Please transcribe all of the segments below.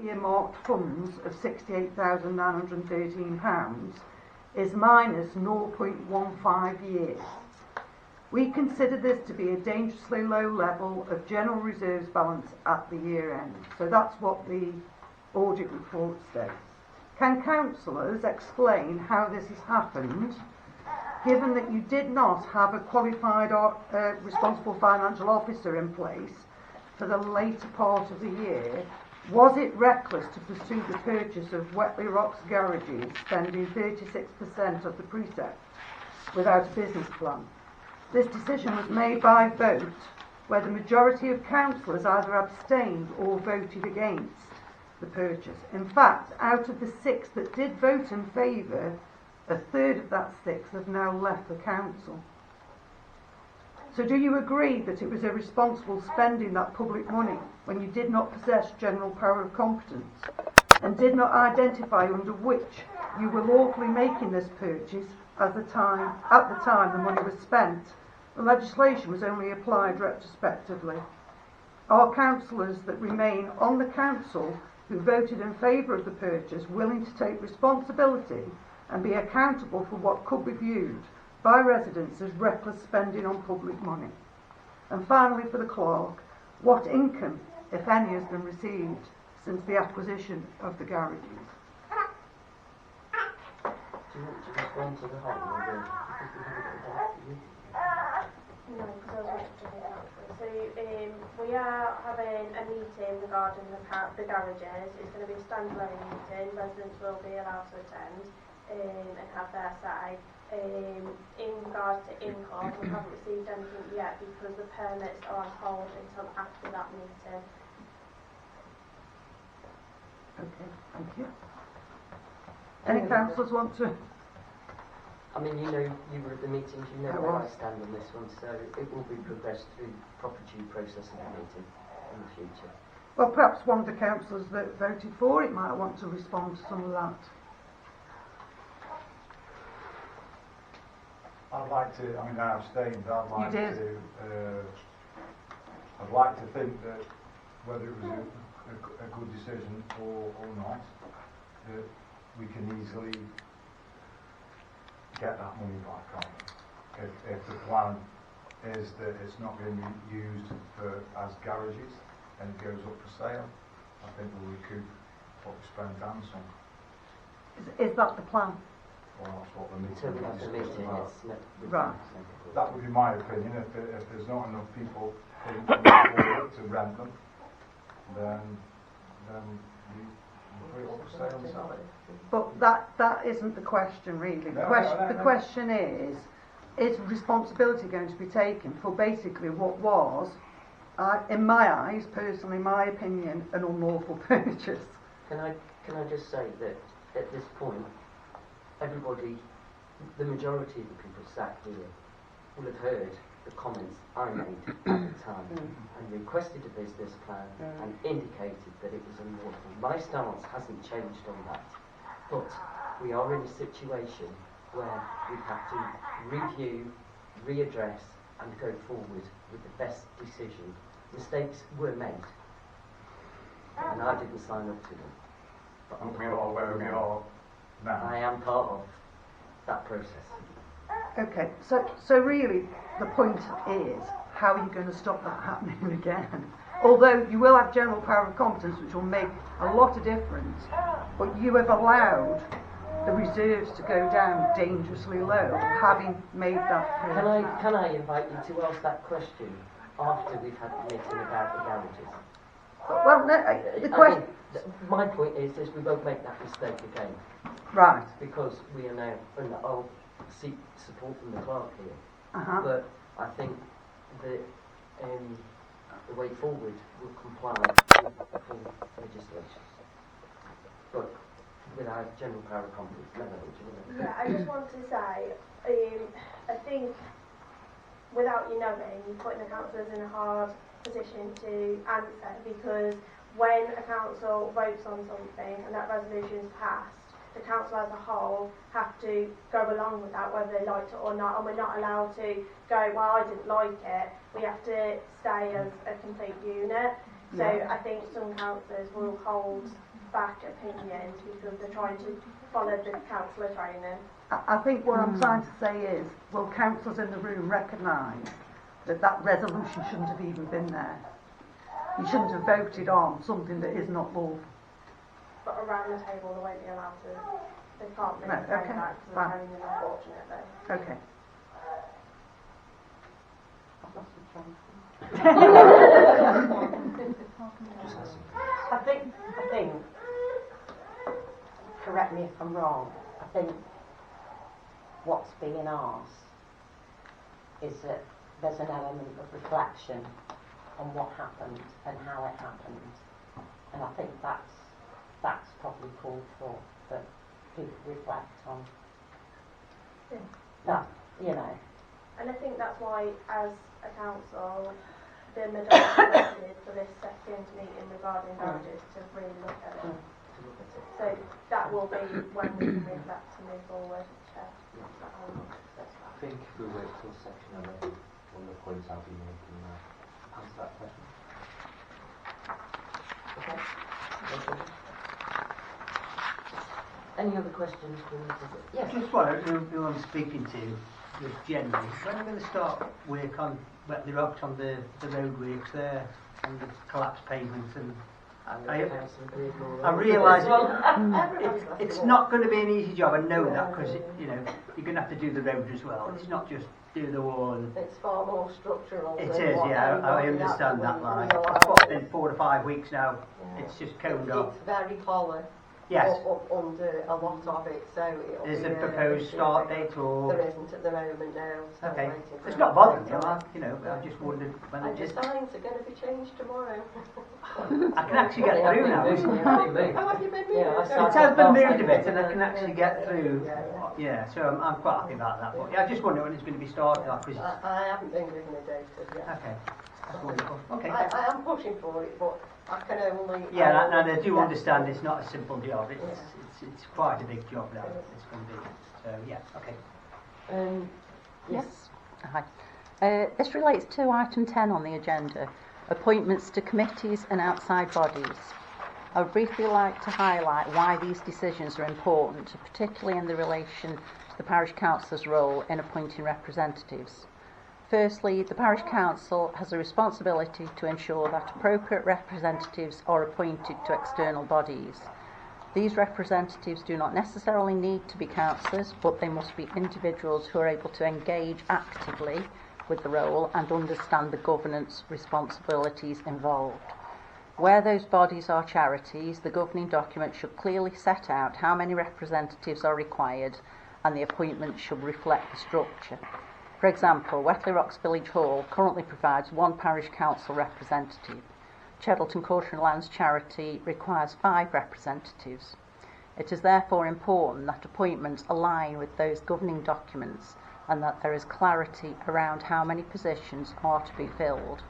earmarked funds of £68,913 is minus 0.15 years. We consider this to be a dangerously low level of general reserves balance at the year end. So that's what the audit report states. Can councillors explain how this has happened, given that you did not have a qualified or responsible financial officer in place for the later part of the year? Was it reckless to pursue the purchase of Wetley Rocks garages, spending 36% of the precept without a business plan? This decision was made by vote, where the majority of councillors either abstained or voted against the purchase. In fact, out of the 6 that did vote in favour, a third of that 6 have now left the council. So do you agree that it was irresponsible spending that public money when you did not possess general power of competence and did not identify under which you were lawfully making this purchase at the time the money was spent? The legislation was only applied retrospectively. Are councillors that remain on the council who voted in favour of the purchase willing to take responsibility and be accountable for what could be viewed by residents as reckless spending on public money? And finally, for the clerk, what income, if any, has been received since the acquisition of the garages? Do you want to respond to the whole of it? No, because I was waiting to hear that. So we are having a meeting regarding the garages. It's going to be a standalone meeting. Residents will be allowed to attend and have their say. In regards to income, we haven't received anything yet because the permits are on hold until after that meeting. Okay, thank you. Any councillors want to? I mean, you know, you were at the meetings, you know where I stand on this one, so it will be progressed through the proper due process of the meeting in the future. Well, perhaps one of the councillors that voted for it might want to respond to some of that. I'd like to, I mean, I abstained, I'd like you did. I'd like to think that whether it was a good decision or not, that we can easily get that money back on. If the plan is that it's not going to be used as garages and it goes up for sale, I think we'll recoup what we spent on some. Is that the plan? Well, that's what the Until we have the meeting, it's right. That would be my opinion. If there's not enough people to rent them, then we put it up for sale and sell it. But that isn't the question, really. The question is responsibility going to be taken for basically what was, in my eyes, personally, my opinion, an unlawful purchase? Can I just say that at this point, everybody, the majority of the people sat here will have heard the comments I made at the time and requested a business plan and indicated that it was unlawful. My stance hasn't changed on that, but we are in a situation where we have to review, readdress and go forward with the best decision. Mistakes were made and I didn't sign up to them. But We are where we are now. I am part of that process. Okay, so really the point is, how are you going to stop that happening again? Although you will have general power of competence, which will make a lot of difference, but you have allowed the reserves to go down dangerously low, having made that clear. Can I invite you to ask that question after we've had the meeting about the garages? Well, no, the question... My point is we won't make that mistake again. Right. Because we are now, and I'll seek support from the clerk here, but I think that the way forward will comply with the full legislation. But with our general power of competence, Yeah, I just want to say, I think without you knowing, you're putting the councillors in a hard position to answer, because when a council votes on something and that resolution is passed, the council as a whole have to go along with that, whether they liked it or not, and we're not allowed to go, well, I didn't like it. We have to stay as a complete unit. So I think some councillors will hold back opinions because they're trying to follow the councillor training. I think what I'm trying to say is, will councillors in the room recognise that that resolution shouldn't have even been there? You shouldn't have voted on something that is not lawful. But around the table they won't be allowed to, they can't really Right, say okay, that because fine. of training, unfortunately. Okay. I think, correct me if I'm wrong, I think what's being asked is that there's an element of reflection on what happened and how it happened. And I think that's probably called for, that people reflect on that, you know. And I think that's why, as a council, the majority voted for this second meeting regarding marriages to really look at it. So that will be when we can move that to move forward. I think if we wait till section 11, one of the points I'll be making answer that question. Okay. Any other questions? Yes. Just what who I'm speaking to, just generally, when are we going to start work on wet the rocks on the road works there and the collapsed pavements and I realise it's not going to be an easy job. I know that because you know you're going to have to do the road as well. It's not just do the wall. It's far more structural. It is, yeah. I understand that. Like I've been 4 to 5 weeks now. Yeah. It's just coned off. It's very hollow. Yes. Under a lot of it, so it'll Is be there a proposed start date or? There isn't at the moment, no. Okay. It's not bothering me, you know, I just wondered when and it the signs are going to be changed tomorrow. I can actually get through now. Oh, have you been moved? It has been moved a bit and I can actually get through. Yeah, so I'm quite happy about that. But yeah, I just wonder when it's going to be started. I haven't been given a date as yet. Okay. That's wonderful. Okay. I am pushing for it, but I can only... Yeah, and I do understand it's not a simple job. It's quite a big job now. It's going to be. So yeah, okay. Yes. Hi. This relates to item 10 on the agenda, appointments to committees and outside bodies. I would briefly like to highlight why these decisions are important, particularly in the relation to the parish councillor's role in appointing representatives. Firstly, the parish council has a responsibility to ensure that appropriate representatives are appointed to external bodies. These representatives do not necessarily need to be councillors, but they must be individuals who are able to engage actively with the role and understand the governance responsibilities involved. Where those bodies are charities, the governing document should clearly set out how many representatives are required and the appointment should reflect the structure. For example, Wetley Rocks Village Hall currently provides 1 parish council representative. Cheddleton Caution Lands Charity requires 5 representatives. It is therefore important that appointments align with those governing documents and that there is clarity around how many positions are to be filled.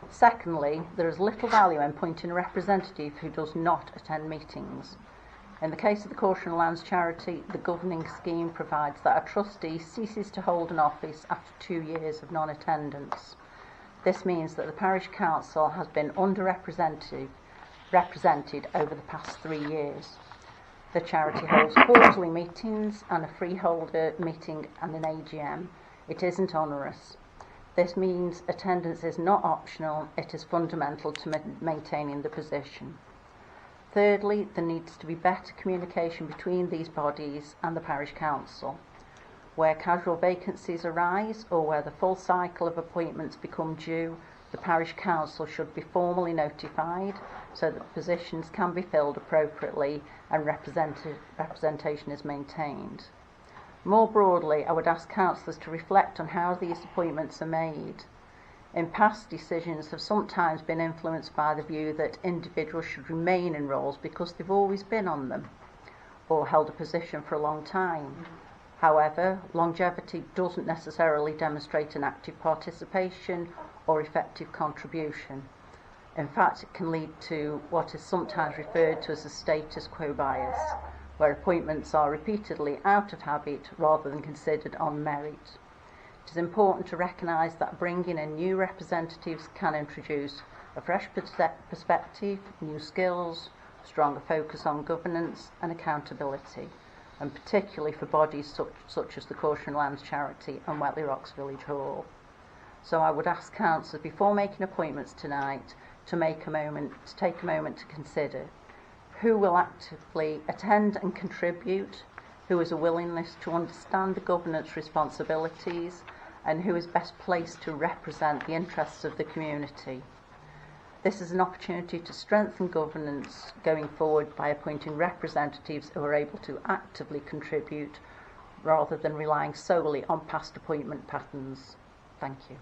Secondly, there is little value in appointing a representative who does not attend meetings. In the case of the Caution Lands Charity, the governing scheme provides that a trustee ceases to hold an office after 2 years of non-attendance. This means that the parish council has been underrepresented over the past 3 years. The charity holds quarterly meetings and a freeholder meeting and an AGM. It isn't onerous. This means attendance is not optional, it is fundamental to maintaining the position. Thirdly, there needs to be better communication between these bodies and the parish council. Where casual vacancies arise or where the full cycle of appointments become due, the parish council should be formally notified so that positions can be filled appropriately and representation is maintained. More broadly, I would ask councillors to reflect on how these appointments are made. In past, decisions have sometimes been influenced by the view that individuals should remain in roles because they've always been on them or held a position for a long time. However, longevity doesn't necessarily demonstrate an active participation or effective contribution. In fact, it can lead to what is sometimes referred to as a status quo bias, where appointments are repeatedly out of habit rather than considered on merit. It is important to recognise that bringing in new representatives can introduce a fresh perspective, new skills, stronger focus on governance and accountability, and particularly for bodies such as the Caution Lands Charity and Wetley Rocks Village Hall. So I would ask councillors, before making appointments tonight, to take a moment to consider who will actively attend and contribute, who has a willingness to understand the governance responsibilities, and who is best placed to represent the interests of the community. This is an opportunity to strengthen governance going forward by appointing representatives who are able to actively contribute rather than relying solely on past appointment patterns. Thank you.